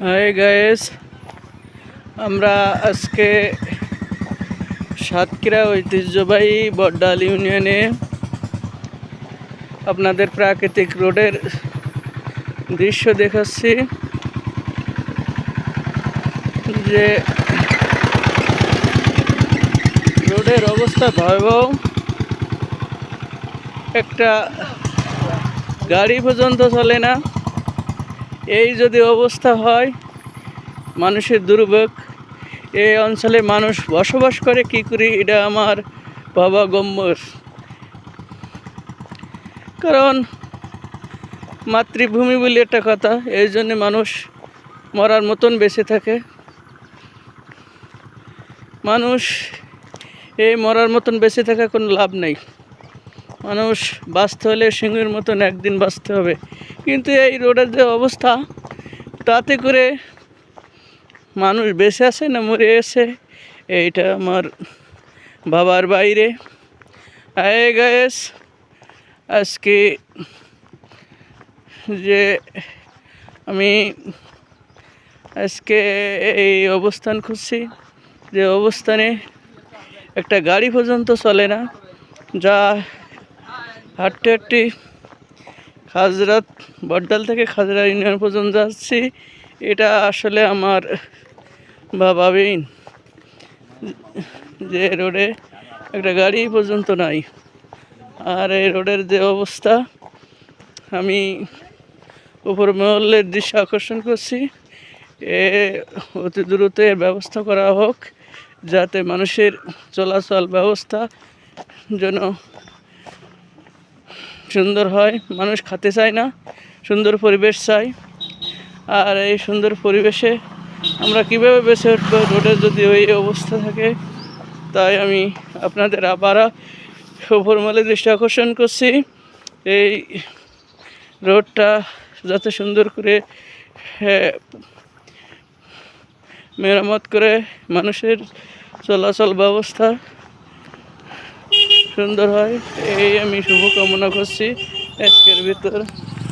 Hi guys, আমরা আজকে সাতক্ষীরা ঐতিহ্যবাহী বড্ডাল ইউনিয়নে আপনাদের প্রাকৃতিক রোডের দৃশ্য দেখাচ্ছি। যে রোডের অবস্থা ভয়াবহ, একটা গাড়ি পর্যন্ত চলে না। এই যদি অবস্থা হয়, মানুষের দুর্ভোগ। এই অঞ্চলে মানুষ বসবাস করে কি করে, এটা আমার বাবা গম্যর। কারণ মাতৃভূমি বলে একটা কথা, এই জন্যে মানুষ মরার মতন বেঁচে থাকে। মানুষ এই মরার মতন বেঁচে থাকা কোনো লাভ নেই। মানুষ বাঁচতে হলে সিংহের মতন একদিন বাঁচতে হবে। কিন্তু এই রোডের যে অবস্থা, তাতে করে মানুষ বেঁচে আছে না মরে আছে, এইটা আমার বাবার বাইরে। হাই গাইস, আজকে যে আমি আজকে এই অবস্থান খুঁজছি, যে অবস্থানে একটা গাড়ি পর্যন্ত চলে না, যা হাঁটতে হাঁটতে খাজরাত বড্ডাল থেকে খাজরা ইউনিয়ন পর্যন্ত যাচ্ছি। এটা আসলে আমার ভাবাবিহীন যে রোডে একটা গাড়ি পর্যন্ত নাই। আর এই রোডের যে অবস্থা, আমি উপর মহলের দৃশ্য আকর্ষণ করছি। অতি দ্রুত এর ব্যবস্থা করা হোক, যাতে মানুষের চলাচল ব্যবস্থা যেন সুন্দর হয়। মানুষ খেতে চায় না, সুন্দর পরিবেশ চাই। আর এই সুন্দর পরিবেশে আমরা কীভাবে বেঁচে উঠব রোডের যদি ওই অবস্থা থাকে? তাই আমি আপনাদের আবার উপরমহলের দৃষ্টি আকর্ষণ করছি। এই রোডটা যাতে সুন্দর করে মেরামত করে মানুষের চলাচল ব্যবস্থা সুন্দর হয়, এই আমি শুভকামনা করছি আজকের ভিতর।